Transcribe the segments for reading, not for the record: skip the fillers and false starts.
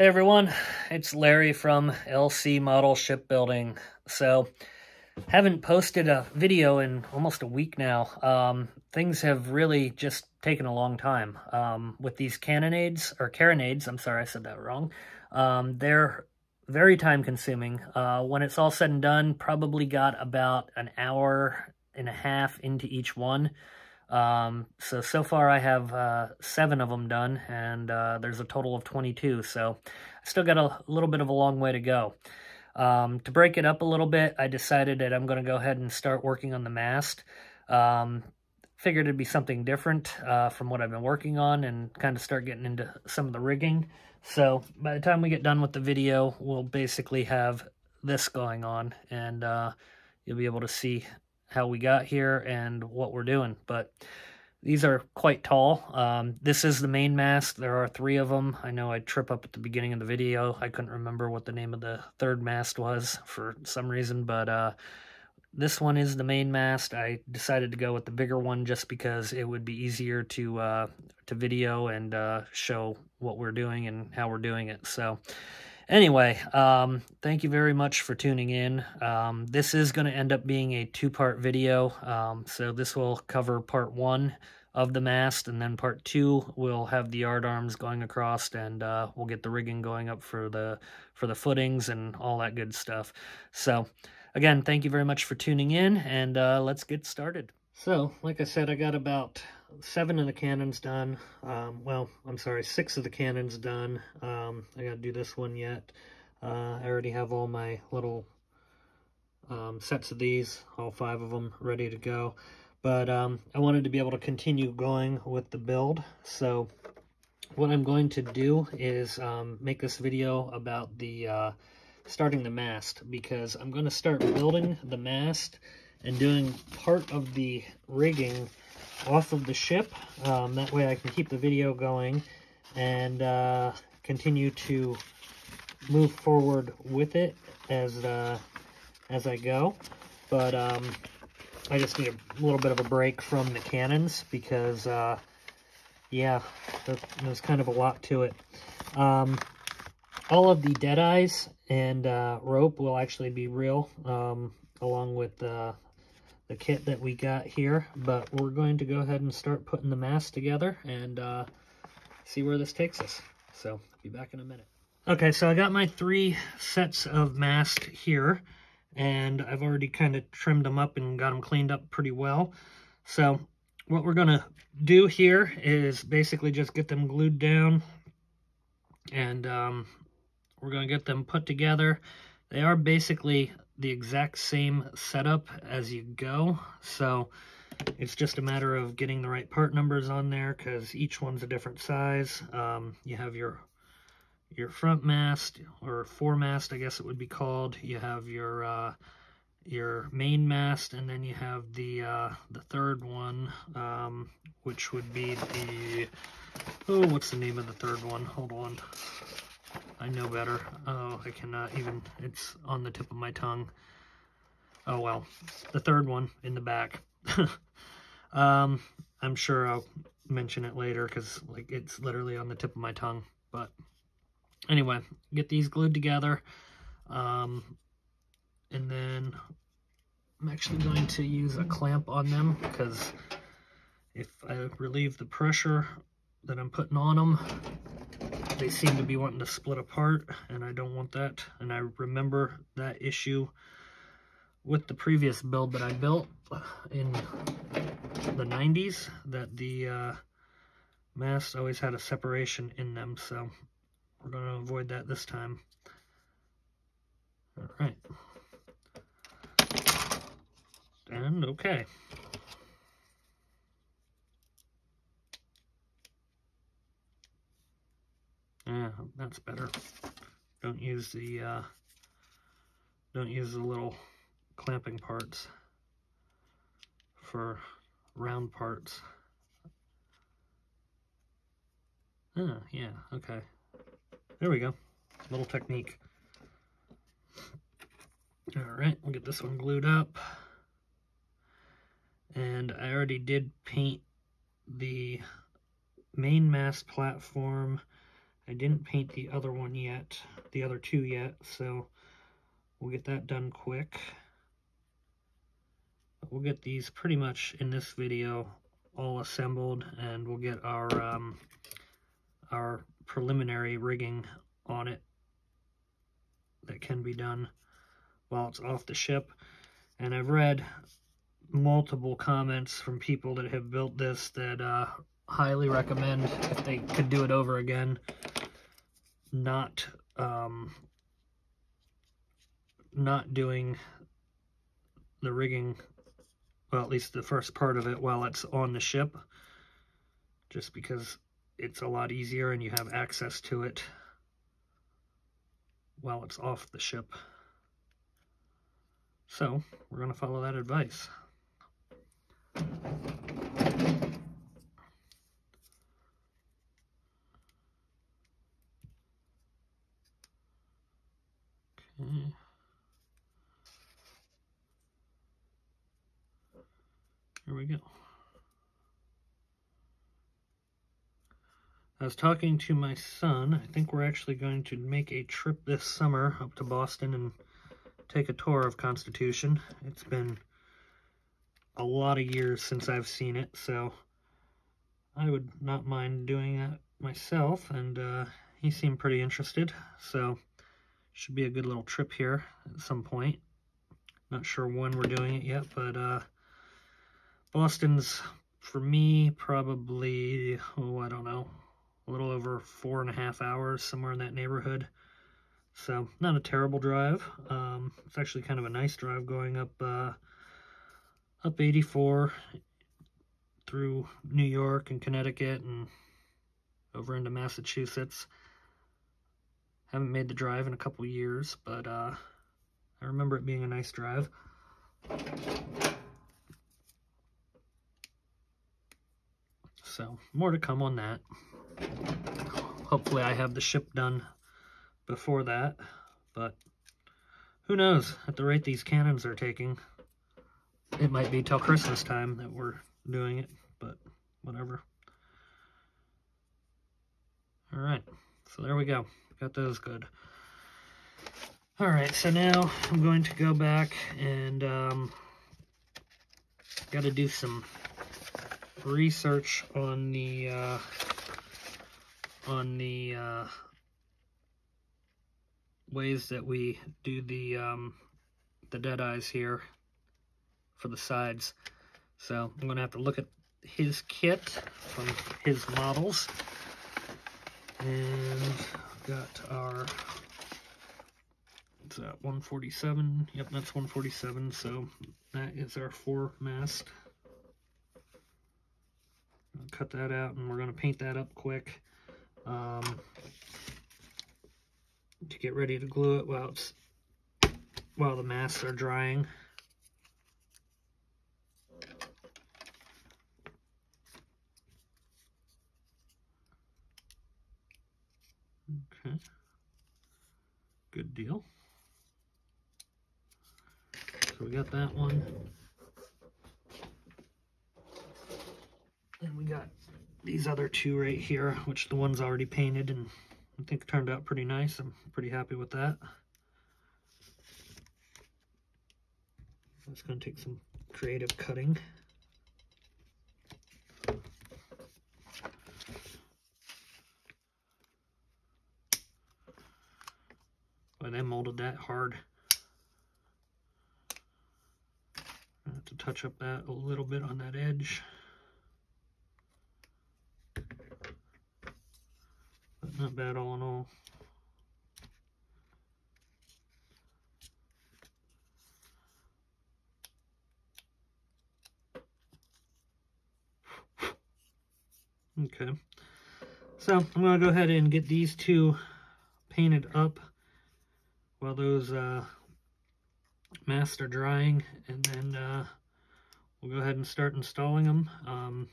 Hey everyone, it's Larry from LC Model Shipbuilding. So, haven't posted a video in almost a week now. Things have really just taken a long time. With these carronades, I'm sorry, I said that wrong. They're very time consuming. When it's all said and done, probably got about an hour and a half into each one. So far I have 7 of them done, and there's a total of 22, so I still got a little bit of a long way to go. To break it up a little bit, I decided that I'm going to go ahead and start working on the mast. Figured it'd be something different from what I've been working on, and kind of start getting into some of the rigging. So by the time we get done with the video, we'll basically have this going on, and you'll be able to see how we got here and what we're doing. But these are quite tall. This is the main mast. There are 3 of them. I know I trip up at the beginning of the video. I couldn't remember what the name of the 3rd mast was for some reason, but this one is the main mast. I decided to go with the bigger one just because it would be easier to video and show what we're doing and how we're doing it. So anyway, thank you very much for tuning in. This is going to end up being a 2-part video. So this will cover part 1 of the mast, and then part 2 we'll have the yard arms going across, and we'll get the rigging going up for the footings and all that good stuff. So again, thank you very much for tuning in, and let's get started. So, like I said, I got about 7 of the cannons done. Well, I'm sorry, 6 of the cannons done. I gotta do this one yet. I already have all my little sets of these, all 5 of them, ready to go. But I wanted to be able to continue going with the build. So what I'm going to do is make this video about the starting the mast, because I'm going to start building the mast and doing part of the rigging off of the ship. That way I can keep the video going and continue to move forward with it as I go. But I just need a little bit of a break from the cannons because, yeah, there's kind of a lot to it. All of the deadeyes and rope will actually be real, along with the kit that we got here, but we're going to go ahead and start putting the mast together and see where this takes us. So I'll be back in a minute. Okay, so I got my 3 sets of mast here, and I've already kind of trimmed them up and got them cleaned up pretty well. So what we're going to do here is basically just get them glued down, and we're going to get them put together. They are basically the exact same setup as you go, so it's just a matter of getting the right part numbers on there, because each one's a different size. You have your front mast, or foremast, I guess it would be called. You have your main mast, and then you have the 3rd one, which would be the, oh, what's the name of the 3rd one? Hold on. I know better. Oh, I cannot even, it's on the tip of my tongue. Oh well, the 3rd one in the back. I'm sure I'll mention it later because like it's literally on the tip of my tongue. But anyway, get these glued together. And then I'm actually going to use a clamp on them, because if I relieve the pressure that I'm putting on them, they seem to be wanting to split apart, and I don't want that. And I remember that issue with the previous build that I built in the 90s, that the masts always had a separation in them, so we're going to avoid that this time. All right. And okay. Yeah, that's better. Don't use the little clamping parts for round parts. Yeah, okay. There we go. Little technique. All right, we'll get this one glued up. And I already did paint the main mast platform I didn't paint the other one yet, the other two yet, so we'll get that done quick. But we'll get these pretty much in this video all assembled, and we'll get our preliminary rigging on it that can be done while it's off the ship. And I've read multiple comments from people that have built this that highly recommend, if they could do it over again, not doing the rigging, well, at least the first part of it, while it's on the ship, just because it's a lot easier and you have access to it while it's off the ship. So we're going to follow that advice. Okay. Here we go. I was talking to my son. I think we're actually going to make a trip this summer up to Boston and take a tour of Constitution. It's been a lot of years since I've seen it, so I would not mind doing that myself, and he seemed pretty interested, so should be a good little trip here at some point. Not sure when we're doing it yet, but Boston's, for me, probably, oh, I don't know, a little over 4.5 hours, somewhere in that neighborhood. So not a terrible drive. It's actually kind of a nice drive going up 84 through New York and Connecticut and over into Massachusetts. Haven't made the drive in a couple years, but I remember it being a nice drive. So more to come on that. Hopefully I have the ship done before that, but who knows? At the rate these cannons are taking, it might be till Christmas time that we're doing it, but whatever. All right, so there we go. Got those good. All right, so now I'm going to go back and got to do some research on the ways that we do the deadeyes here for the sides. So I'm gonna have to look at his kit from his models, and got our, what's that, 147? Yep, that's 147. So that is our 4-mast. Cut that out, and we're gonna paint that up quick to get ready to glue it while the masts are drying. Okay, good deal. So we got that one, and we got these other two right here, which the one's already painted and I think turned out pretty nice. I'm pretty happy with that. It's going to take some creative cutting. But I molded that hard. I have to touch up that a little bit on that edge. But not bad all in all. Okay, so I'm going to go ahead and get these two painted up while those masts are drying, and then we'll go ahead and start installing them.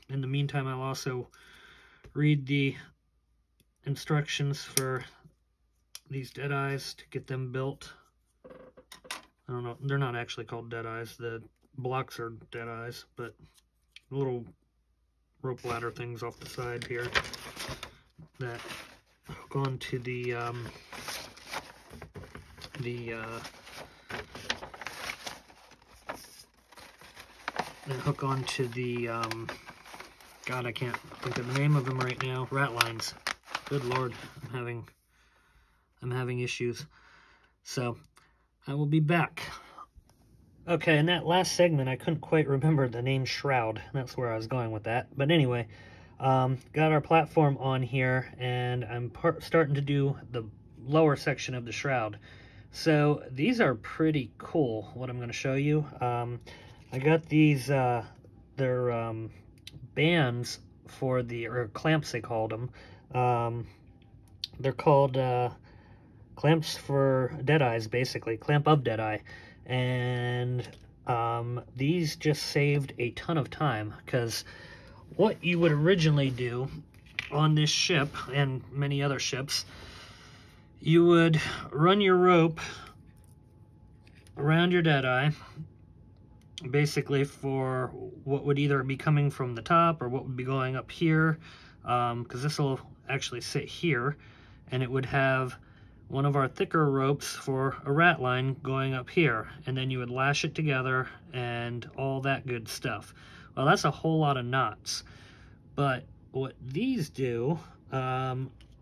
In the meantime, I'll also read the instructions for these deadeyes to get them built. I don't know, they're not actually called deadeyes. The blocks are deadeyes, but little rope ladder things off the side here that hook onto the hook onto the God, I can't think of the name of them right now. Rat lines. Good Lord, I'm having issues. So I will be back. Okay, in that last segment, I couldn't quite remember the name shroud. That's where I was going with that. But anyway, got our platform on here, and I'm starting to do the lower section of the shroud. So these are pretty cool, what I'm going to show you. I got these, they're bands for the, or clamps they called them. They're called clamps for deadeyes, basically, clamp of deadeye. And these just saved a ton of time, because what you would originally do on this ship and many other ships, you would run your rope around your deadeye, basically for what would either be coming from the top or what would be going up here, because this will actually sit here, and it would have one of our thicker ropes for a rat line going up here, and then you would lash it together and all that good stuff. Well, that's a whole lot of knots, but what these do,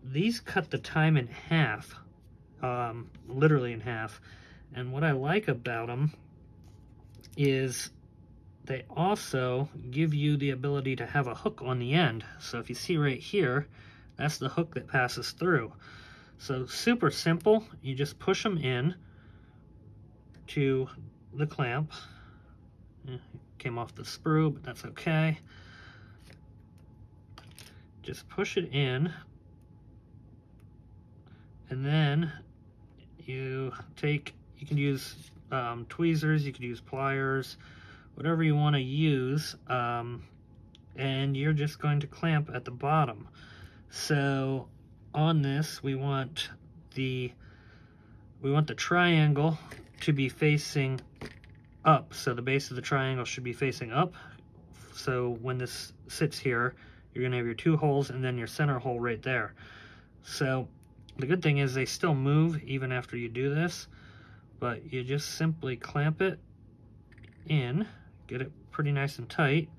these cut the time in half, literally in half. And what I like about them is they also give you the ability to have a hook on the end. So if you see right here, that's the hook that passes through. So super simple, you just push them in to the clamp. Came off the sprue, but that's okay. Just push it in, and then you can use tweezers, you can use pliers, whatever you want to use, and you're just going to clamp at the bottom. So on this, we want the triangle to be facing up. So the base of the triangle should be facing up. So when this sits here, you're gonna have your two holes and then your center hole right there. So the good thing is they still move even after you do this, but you just simply clamp it in, get it pretty nice and tight.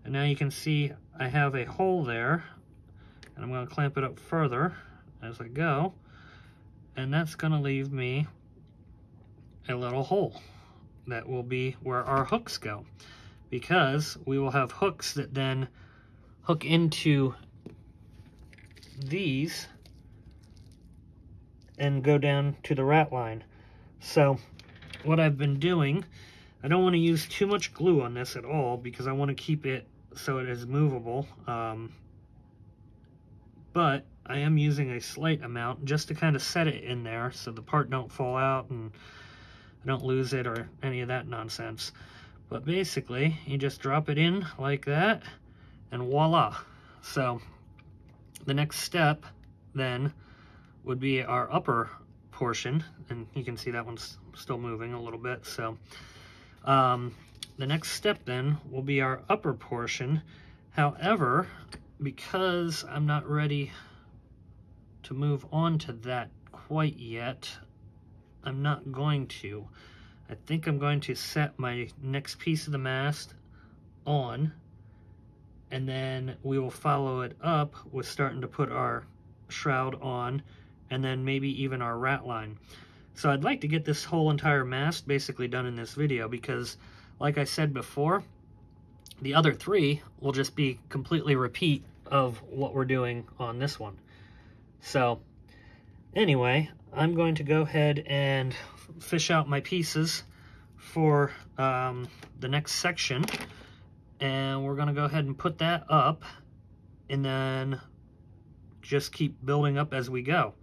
And now you can see I have a hole there, and I'm going to clamp it up further as I go, and that's going to leave me a little hole that will be where our hooks go, because we will have hooks that then hook into these and go down to the rat line. So what I've been doing, I don't want to use too much glue on this at all, because I want to keep it so it is movable. But I am using a slight amount just to kind of set it in there so the part don't fall out and I don't lose it or any of that nonsense. But basically, you just drop it in like that, and voila. So the next step then would be our upper portion, and you can see that one's still moving a little bit. So the next step then will be our upper portion. However, because I'm not ready to move on to that quite yet, I'm not going to. I think I'm going to set my next piece of the mast on, and then we will follow it up with starting to put our shroud on, and then maybe even our rat line. So I'd like to get this whole entire mast basically done in this video, because like I said before, the other three will just be completely repeat of what we're doing on this one. So anyway, I'm going to go ahead and fish out my pieces for the next section, and we're going to go ahead and put that up, and then just keep building up as we go.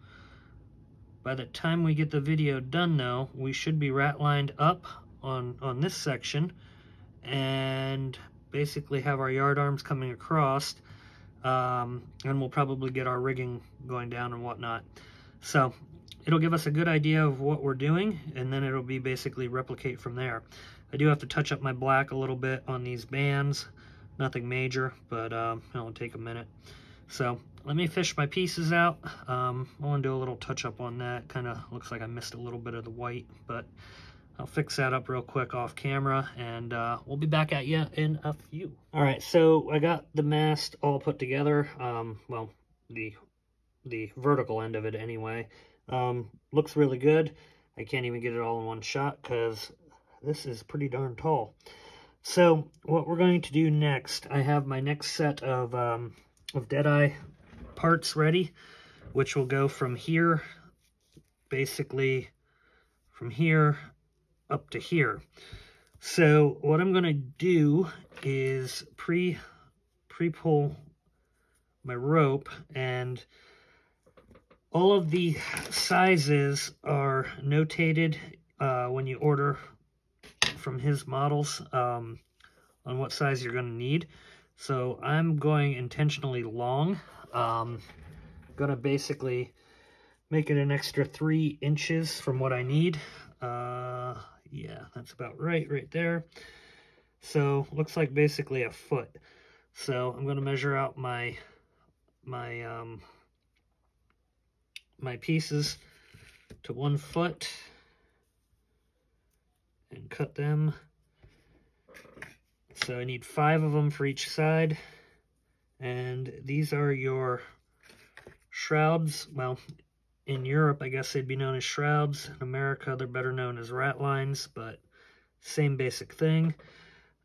By the time we get the video done though, we should be rat lined up on this section, and basically have our yard arms coming across, and we'll probably get our rigging going down and whatnot. So it'll give us a good idea of what we're doing, and then it'll be basically replicate from there. I do have to touch up my black a little bit on these bands, nothing major, but it'll take a minute. So let me fish my pieces out. I want to do a little touch up on that. Kind of looks like I missed a little bit of the white, but I'll fix that up real quick off camera, and we'll be back at you in a few. All right, so I got the mast all put together. Well, the vertical end of it anyway. Looks really good. I can't even get it all in one shot because this is pretty darn tall. So what we're going to do next, I have my next set of deadeye parts ready, which will go from here, basically from here up to here. So what I'm going to do is pre-pull my rope, and all of the sizes are notated when you order from his models on what size you're going to need. So I'm going intentionally long. Going to basically make it an extra 3 inches from what I need. Yeah, that's about right there. So looks like basically a foot. So I'm going to measure out my pieces to 1 foot and cut them. So I need 5 of them for each side, and these are your shrouds. Well, in Europe, I guess they'd be known as shrouds. In America, they're better known as ratlines, but same basic thing.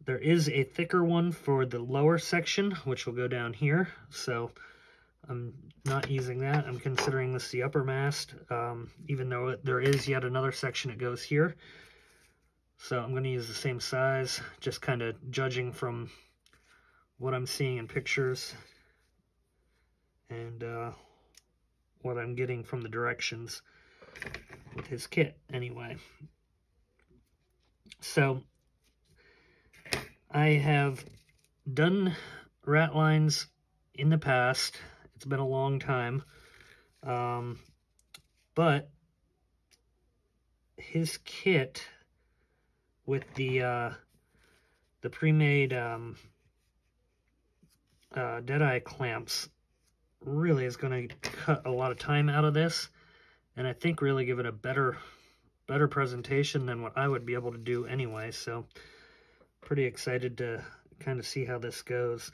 There is a thicker one for the lower section, which will go down here, so I'm not using that. I'm considering this the upper mast, even though there is yet another section that goes here. So I'm going to use the same size, just kind of judging from what I'm seeing in pictures and what I'm getting from the directions with his kit anyway. So I have done ratlines in the past. It's been a long time, but his kit with the pre-made deadeye clamps really is going to cut a lot of time out of this, and I think really give it a better presentation than what I would be able to do anyway. So pretty excited to kind of see how this goes.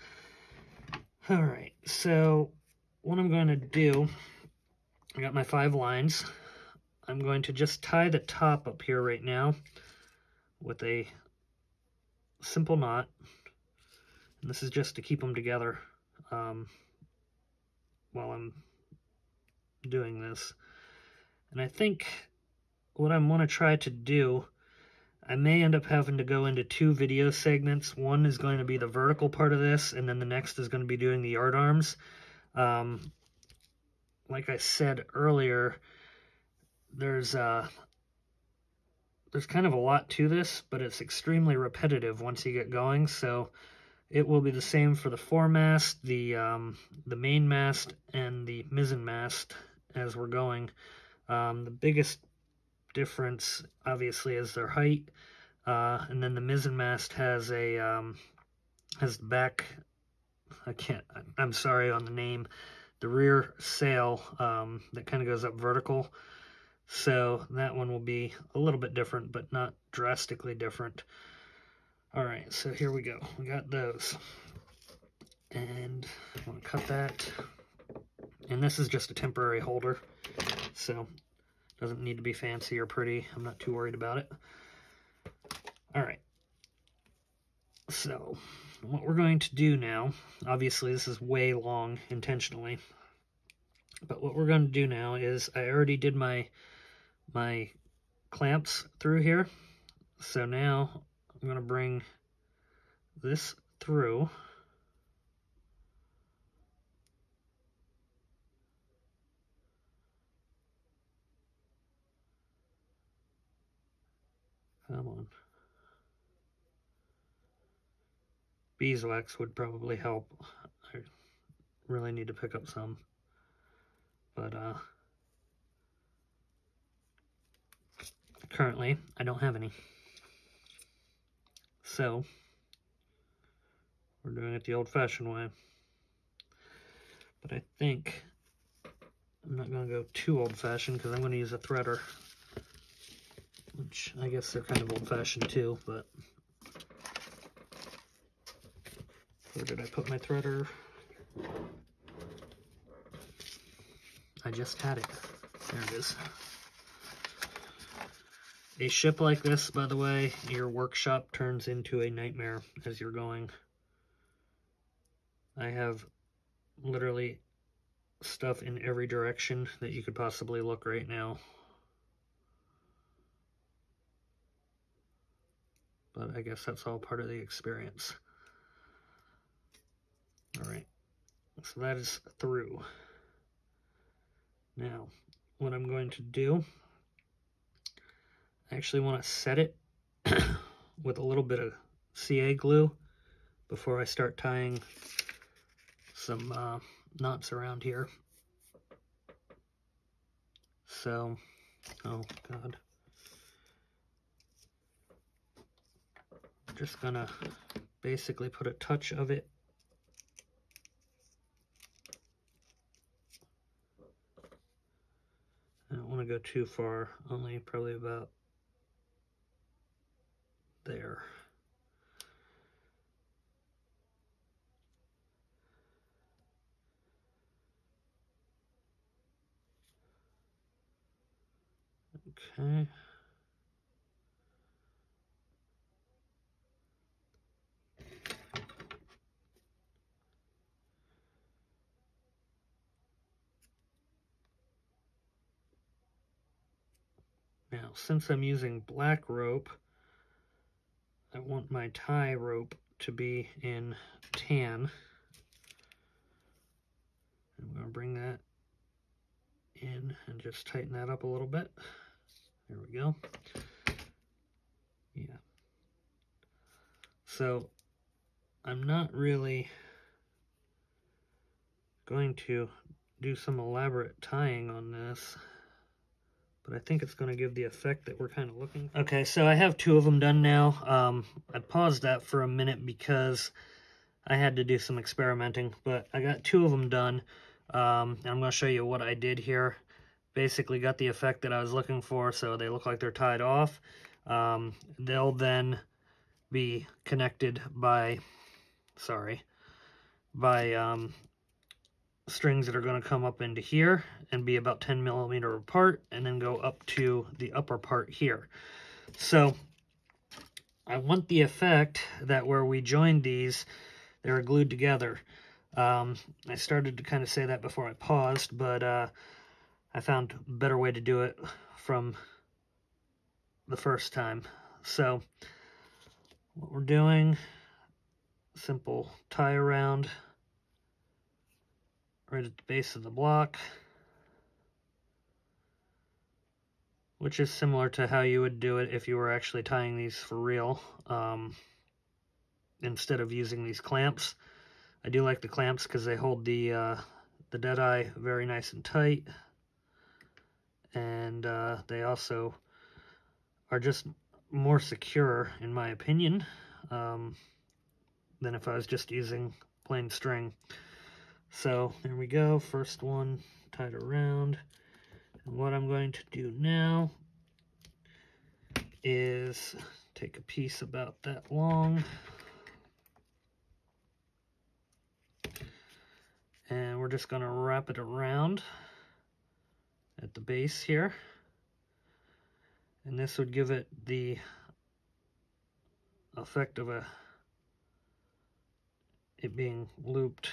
All right, so what I'm going to do, I got my 5 lines. I'm going to just tie the top up here right now with a simple knot, and this is just to keep them together while I'm doing this. And I think what I want to try to do, I may end up having to go into 2 video segments. One is going to be the vertical part of this, and then the next is going to be doing the yard arms. Like I said earlier, there's kind of a lot to this, but it's extremely repetitive once you get going. So it will be the same for the foremast, the main mast, and the mizzen mast as we're going. The biggest difference, obviously, is their height, and then the mizzen mast has a has the back. I'm sorry on the name. The rear sail that kind of goes up vertical. So that one will be a little bit different, but not drastically different. All right, so here we go. We got those. And I'm going to cut that. And this is just a temporary holder, so it doesn't need to be fancy or pretty. I'm not too worried about it. All right. So what we're going to do now, obviously this is way long intentionally, but what we're going to do now is I already did my clamps through here. So now I'm going to bring this through. Come on. Beeswax would probably help. I really need to pick up some. But currently, I don't have any. So, we're doing it the old-fashioned way. But I think I'm not going to go too old-fashioned because I'm going to use a threader, which I guess they're kind of old-fashioned too, but where did I put my threader? I just had it. There it is. A ship like this, by the way, your workshop turns into a nightmare as you're going. I have literally stuff in every direction that you could possibly look right now. But I guess that's all part of the experience. All right, so that is through. Now, what I'm going to do, I actually want to set it with a little bit of CA glue before I start tying some knots around here. So, oh God. I'm just gonna basically put a touch of it I don't want to go too far, only probably about there. Okay. Now, since I'm using black rope, I want my tie rope to be in tan. I'm going to bring that in and just tighten that up a little bit. There we go. Yeah. So, I'm not really going to do some elaborate tying on this, but I think it's going to give the effect that we're kind of looking for. Okay, so I have 2 of them done now. I paused that for a minute because I had to do some experimenting, but I got 2 of them done. I'm going to show you what I did here. Basically got the effect that I was looking for, so they look like they're tied off. They'll then be connected by, strings that are going to come up into here and be about 10 millimeter apart and then go up to the upper part here. So I want the effect that where we joined these, they were glued together. I started to kind of say that before I paused, but I found a better way to do it from the first time. So what we're doing, simple tie around right at the base of the block, which is similar to how you would do it if you were actually tying these for real, instead of using these clamps. I do like the clamps because they hold the deadeye very nice and tight, and they also are just more secure, in my opinion, than if I was just using plain string. So there we go, first one tied around. And what I'm going to do now is take a piece about that long, and we're just going to wrap it around at the base here. And this would give it the effect of it being looped,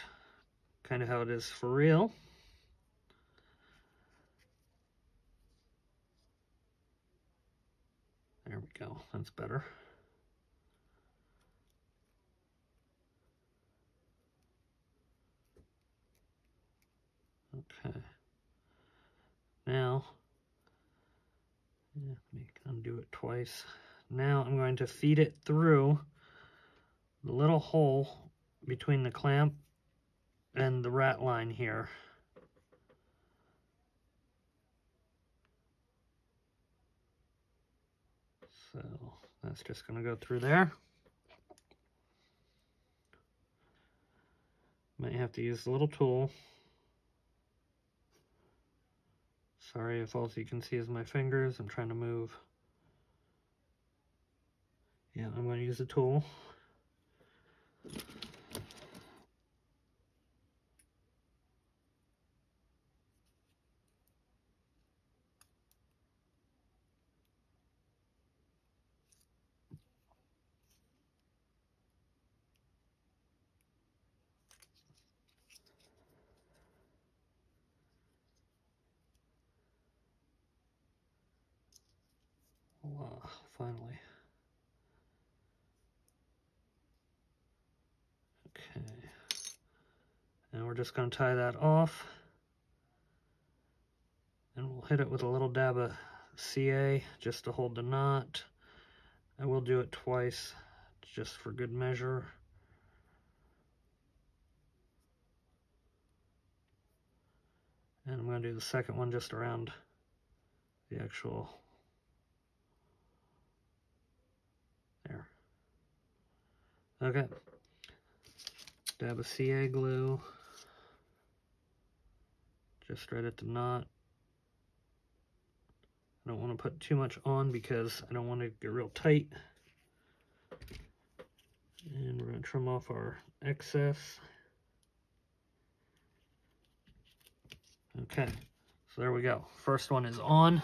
kind of how it is for real. There we go, that's better. Okay. Now, let me undo it twice. Now I'm going to feed it through the little hole between the clamp and the rat line here. So that's just going to go through there. Might have to use the little tool Sorry if all you can see is my fingers. I'm trying to move. Yeah, I'm going to use a tool. Wow, finally. Okay. And we're just going to tie that off. And we'll hit it with a little dab of CA just to hold the knot. I will do it twice just for good measure. And I'm going to do the second one just around the actual, there. Okay. Dab of CA glue. Just right at the knot. I don't want to put too much on because I don't want to get real tight. And we're going to trim off our excess. Okay, so there we go. First one is on.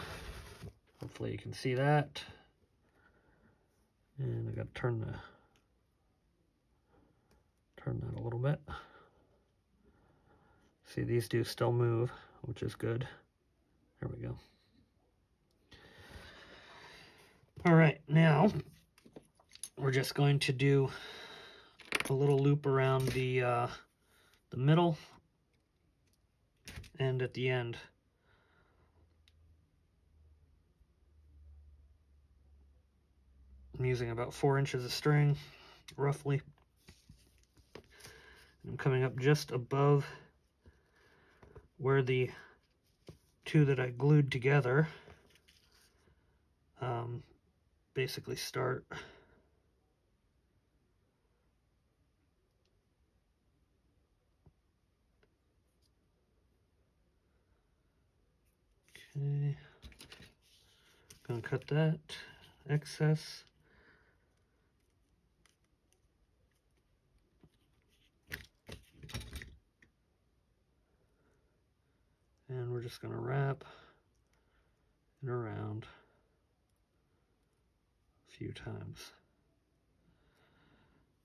Hopefully you can see that. And I got to turn that a little bit. See, these do still move, which is good. There we go. All right, now we're just going to do a little loop around the middle and at the end. I'm using about 4 inches of string, roughly. I'm coming up just above where the two that I glued together basically start. Okay, gonna cut that excess. And we're just gonna wrap it around a few times.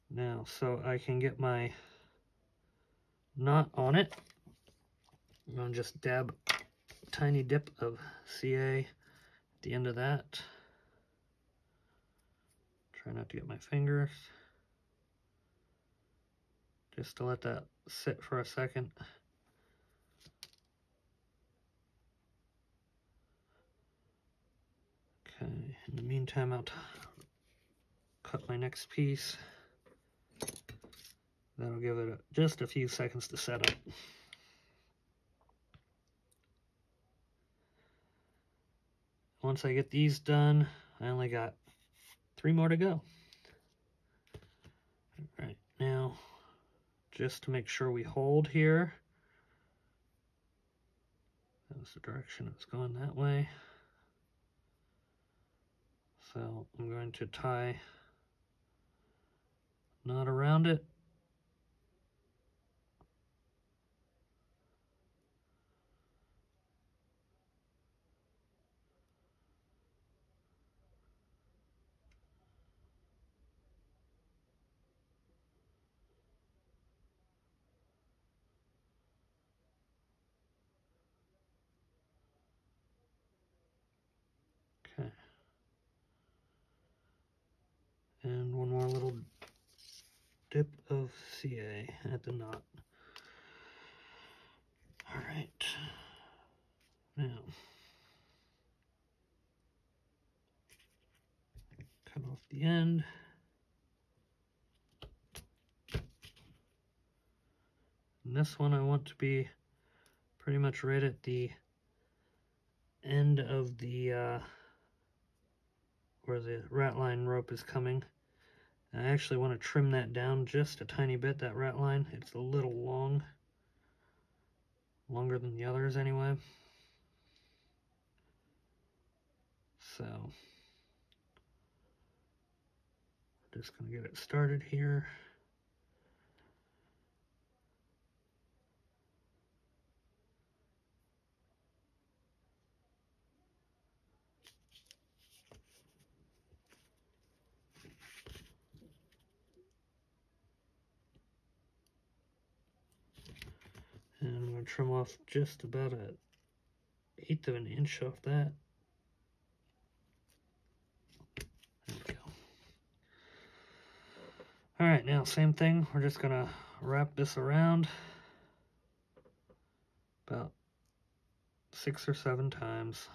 Now, so I can get my knot on it, I'm gonna just dab a tiny dip of CA at the end of that. Try not to get my fingers. Just to let that sit for a second. Okay, in the meantime, I'll cut my next piece. That'll give it just a few seconds to set up. Once I get these done, I only got 3 more to go. All right, now, just to make sure we hold here. That was the direction it was going, that way. So I'm going to tie a knot around it. Okay. And one more little dip of CA at the knot. All right. Now, cut off the end. And this one I want to be pretty much right at the end of the where the rat line rope is coming. And I actually want to trim that down just a tiny bit, that rat line. It's a little long, longer than the others anyway. So just going to get it started here. And I'm going to trim off just about an 1/8 of an inch off that. There we go. All right, now same thing. We're just going to wrap this around about 6 or 7 times.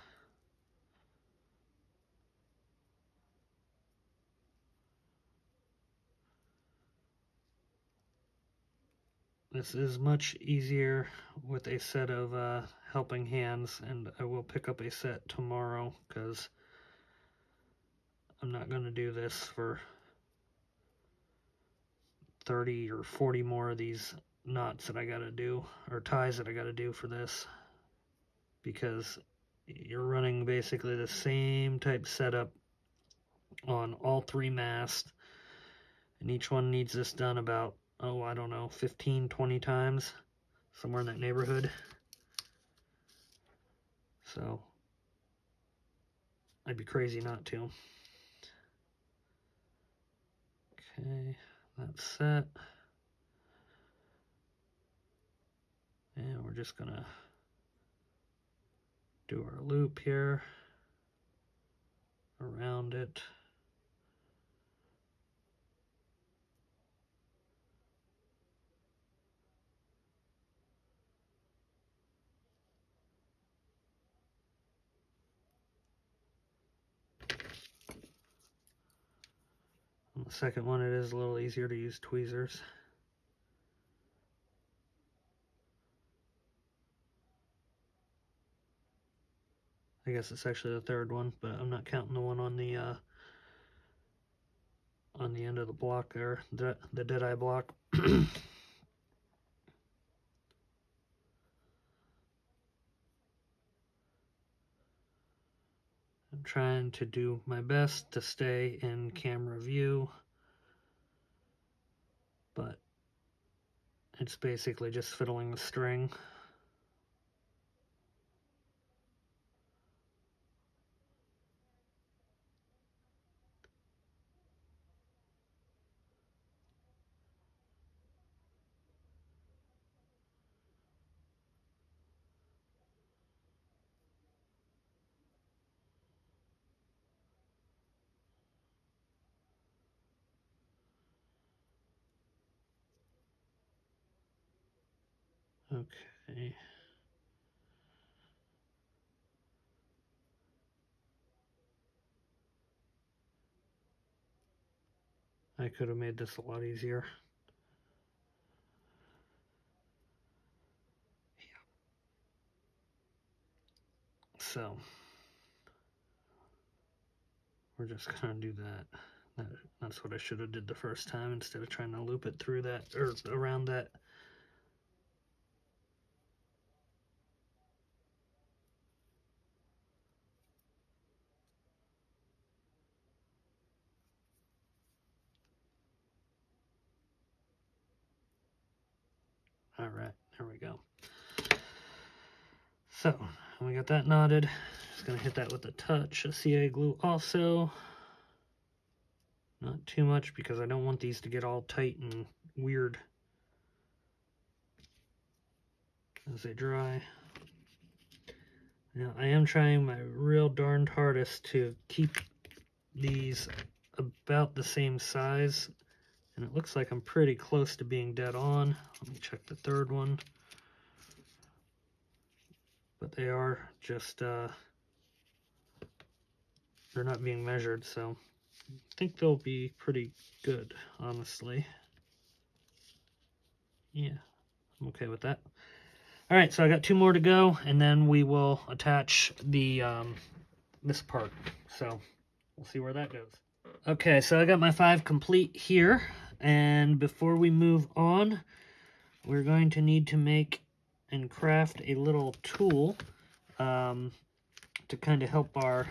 This is much easier with a set of helping hands, and I will pick up a set tomorrow because I'm not going to do this for 30 or 40 more of these knots that I got to do, or ties that I got to do for this, because you're running basically the same type setup on all 3 masts, and each one needs this done about, oh, I don't know, 15, 20 times, somewhere in that neighborhood. So I'd be crazy not to. Okay, that's set. And we're just gonna do our loop here around it. On the second one, it is a little easier to use tweezers. I guess it's actually the third one, but I'm not counting the one on the end of the block there, the deadeye block. I'm trying to do my best to stay in camera view, but it's basically just fiddling the string. Okay. I could have made this a lot easier. Yeah. So we're just gonna do that. That's what I should have did the first time instead of trying to loop it through that, or around that. All right, there we go. So we got that knotted. Just gonna hit that with a touch of CA glue also. Not too much because I don't want these to get all tight and weird as they dry. Now I am trying my real darned hardest to keep these about the same size, and it looks like I'm pretty close to being dead on. Let me check the third one. But they are just, they're not being measured, so I think they'll be pretty good, honestly. Yeah, I'm okay with that. All right, so I got 2 more to go, and then we will attach the this part. So we'll see where that goes. Okay, so I got my 5 complete here, and before we move on, we're going to need to make and craft a little tool to kind of help our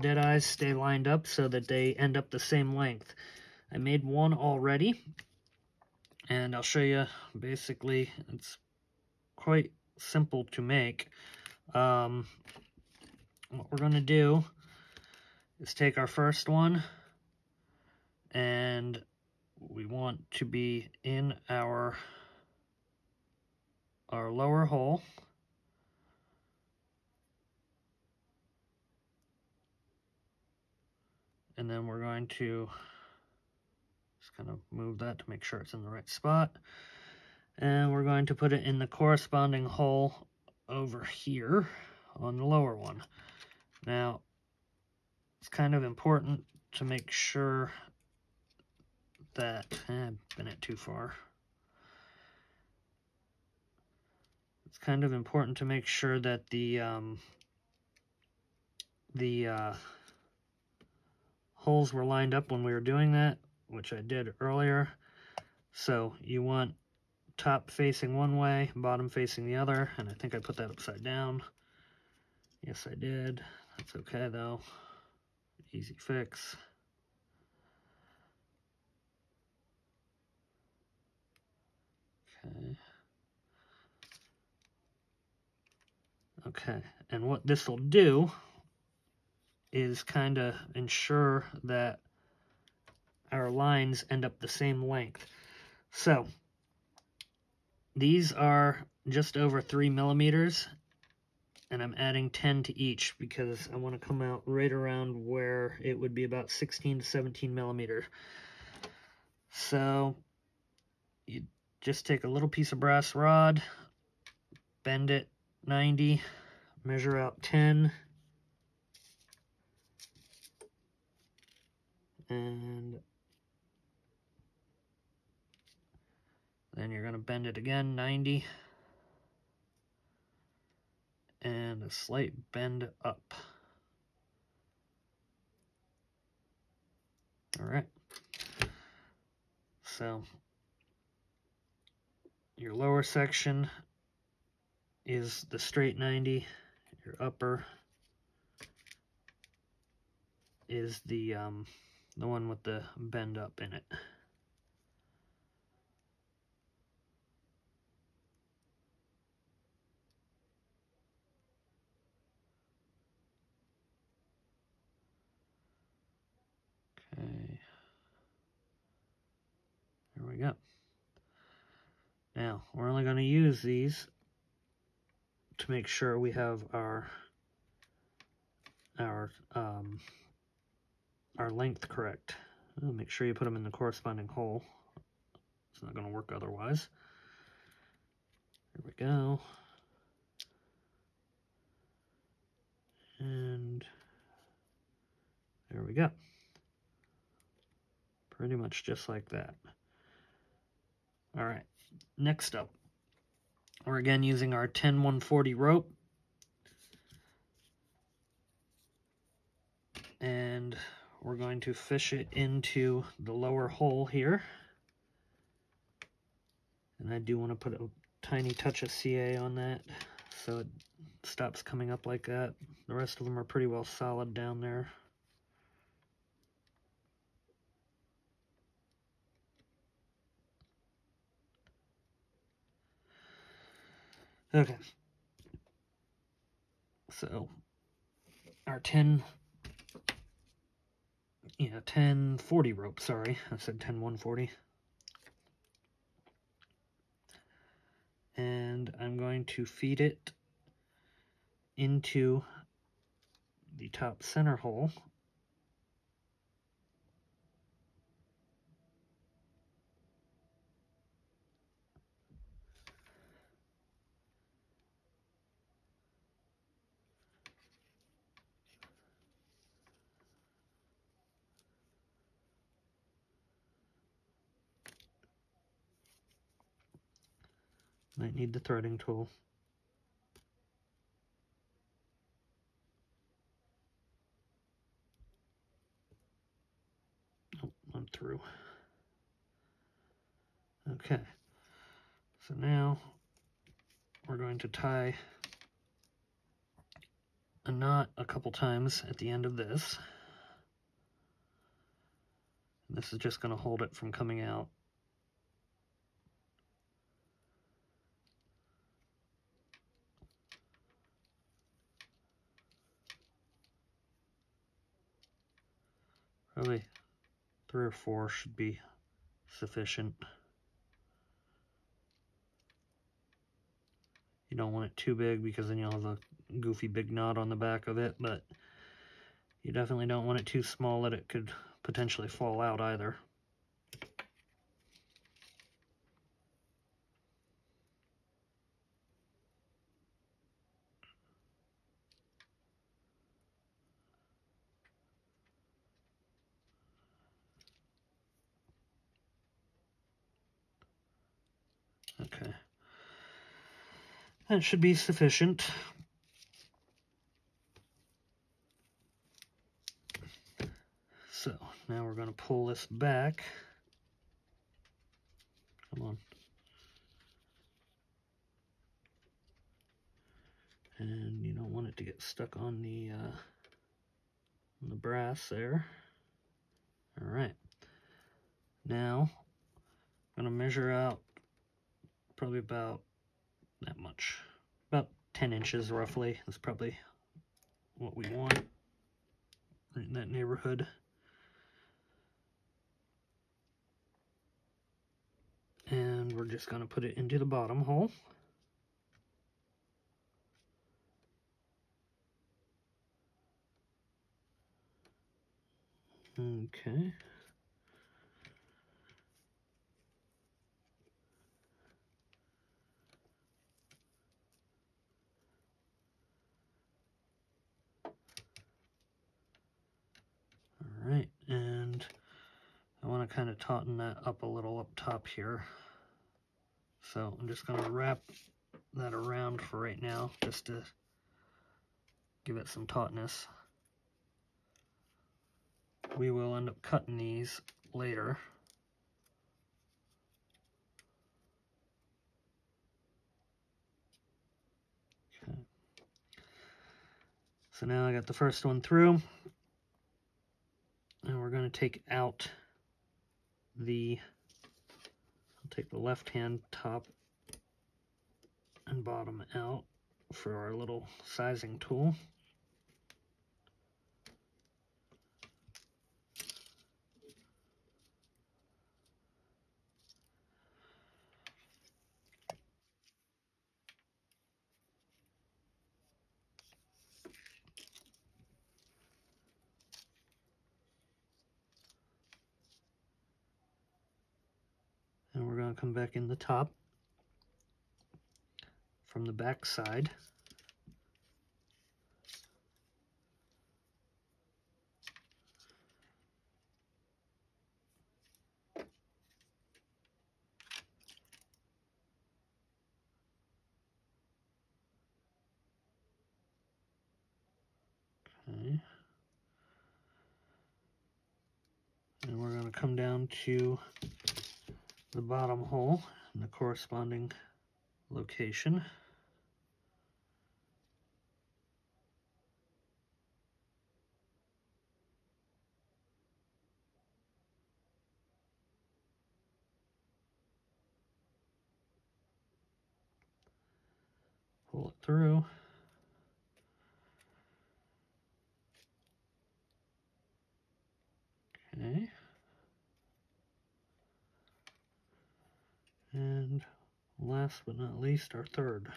dead eyes stay lined up so that they end up the same length. I made one already, and I'll show you. Basically, it's quite simple to make. What we're going to do is take our first one, and we want to be in our lower hole. And then we're going to just kind of move that to make sure it's in the right spot. And we're going to put it in the corresponding hole over here on the lower one. Now, it's kind of important to make sure that, I've been it too far. It's kind of important to make sure that the holes were lined up when we were doing that, which I did earlier. So you want top facing one way, bottom facing the other, and I think I put that upside down. Yes, I did. That's okay though. Easy fix. Okay. Okay, and what this will do is kind of ensure that our lines end up the same length. So these are just over 3 millimeters, and I'm adding 10 to each because I want to come out right around where it would be about 16 to 17 millimeters. So you just take a little piece of brass rod, bend it 90, measure out 10, and then you're going to bend it again 90, and a slight bend up. All right. So your lower section is the straight 90, your upper is the one with the bend up in it. Okay. There we go. Now, we're only going to use these to make sure we have our length correct. Make sure you put them in the corresponding hole. It's not going to work otherwise. There we go. And there we go. Pretty much just like that. All right, next up, we're again using our 10-140 rope. And we're going to fish it into the lower hole here. And I do want to put a tiny touch of CA on that so it stops coming up like that. The rest of them are pretty well solid down there. Okay. So our 10-40 rope, sorry. I said 10-140. And I'm going to feed it into the top center hole. Might need the threading tool. Oh, I'm through. Okay. So now we're going to tie a knot a couple times at the end of this. This is just going to hold it from coming out. Probably 3 or 4 should be sufficient. You don't want it too big because then you'll have a goofy big knot on the back of it, but you definitely don't want it too small that it could potentially fall out either. Okay. That should be sufficient. So now we're going to pull this back. Come on. And you don't want it to get stuck on the brass there. All right. Now I'm going to measure out probably about that much. About 10 inches roughly. That's probably what we want, right in that neighborhood. And we're just going to put it into the bottom hole. Okay. All right, and I want to kind of tauten that up a little up top here. So I'm just going to wrap that around for right now, just to give it some tautness. We will end up cutting these later. Okay. So now I got the first one through, and we're going to take out I'll take the left-hand top and bottom out for our little sizing tool. And we're going to come back in the top from the back side. Okay. And we're going to come down to the bottom hole in the corresponding location. Pull it through. Okay. And last but not least, our third.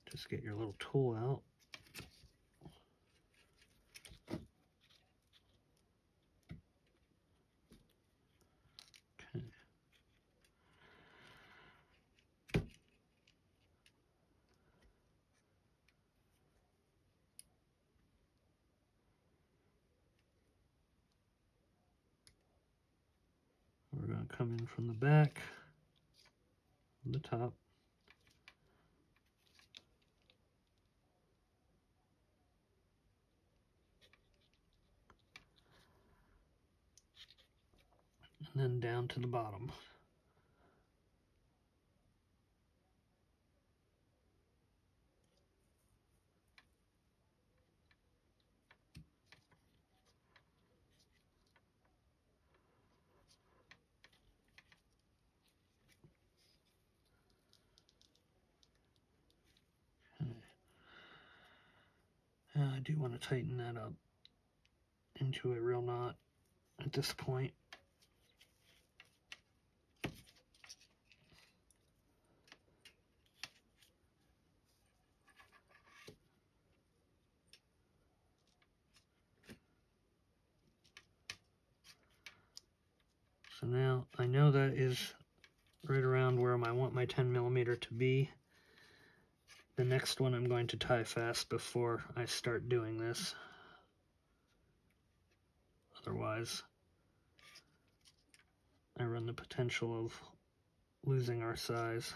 Just get your little tool out. Okay. We're going to come in from the back, the top. And then down to the bottom. I do want to tighten that up into a real knot at this point. So now I know that is right around where I want my 10mm to be. The next one I'm going to tie fast before I start doing this. Otherwise, I run the potential of losing our size.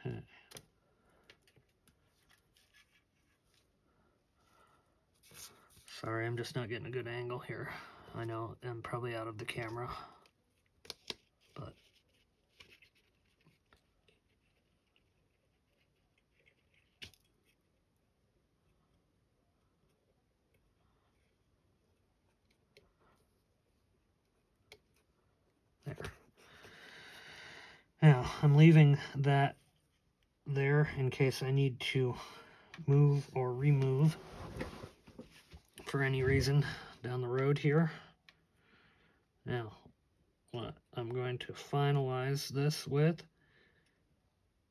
Okay. Sorry, I'm just not getting a good angle here. I know I'm probably out of the camera, but there. Now, I'm leaving that there in case I need to move or remove for any reason down the road here. Now, what I'm going to finalize this with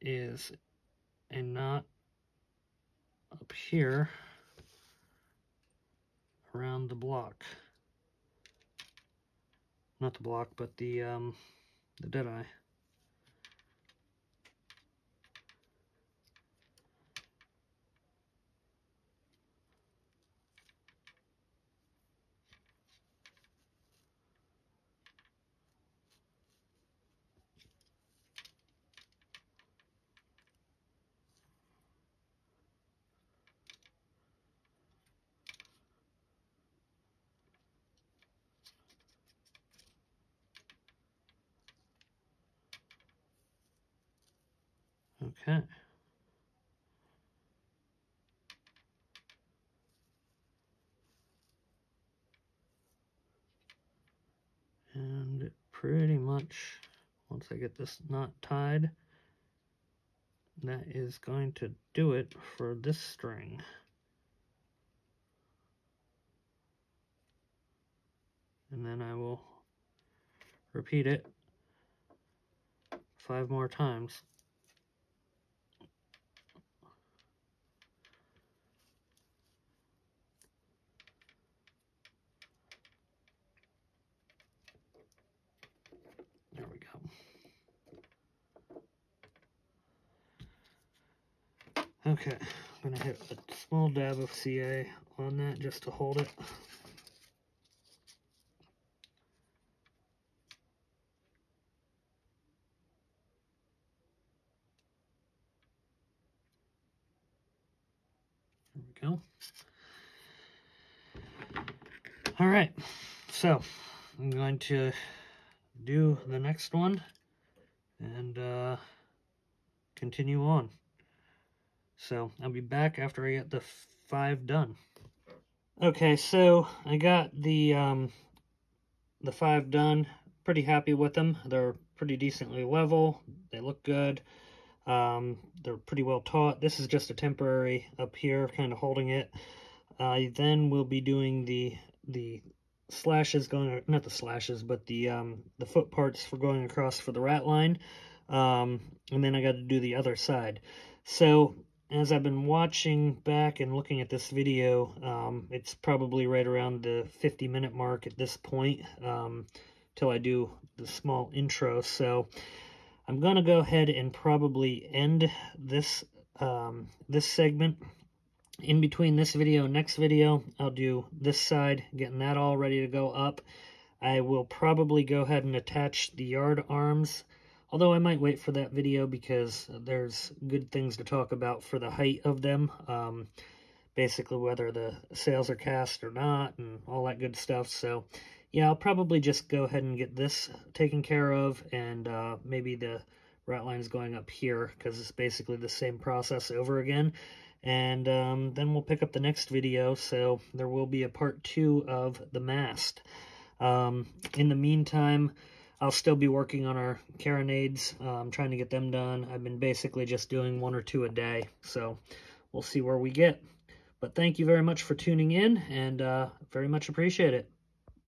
is a knot up here around the block. Not the block, but the deadeye. Okay. And pretty much, once I get this knot tied, that is going to do it for this string. And then I will repeat it 5 more times. There we go. Okay, I'm gonna hit a small dab of CA on that just to hold it. There we go. All right, so I'm going to do the next one and continue on. So I'll be back after I get the 5 done. Okay, so I got the 5 done. Pretty happy with them. They're pretty decently level. They look good. They're pretty well taut. This is just a temporary up here, kind of holding it. I then will be doing the slashes going, not the slashes, but the foot parts for going across for the rat line. And then I got to do the other side. So as I've been watching back and looking at this video, it's probably right around the 50-minute mark at this point. till I do the small intro. So I'm gonna go ahead and probably end this this segment. In between this video and next video, I'll do this side, getting that all ready to go up. I will probably go ahead and attach the yard arms, although I might wait for that video because there's good things to talk about for the height of them. Basically whether the sails are cast or not and all that good stuff. So yeah, I'll probably just go ahead and get this taken care of, and maybe the rat lines going up here because it's basically the same process over again. And then we'll pick up the next video, so there will be a part 2 of the mast. In the meantime, I'll still be working on our carronades, trying to get them done. I've been basically just doing 1 or 2 a day, so we'll see where we get. But thank you very much for tuning in, and very much appreciate it.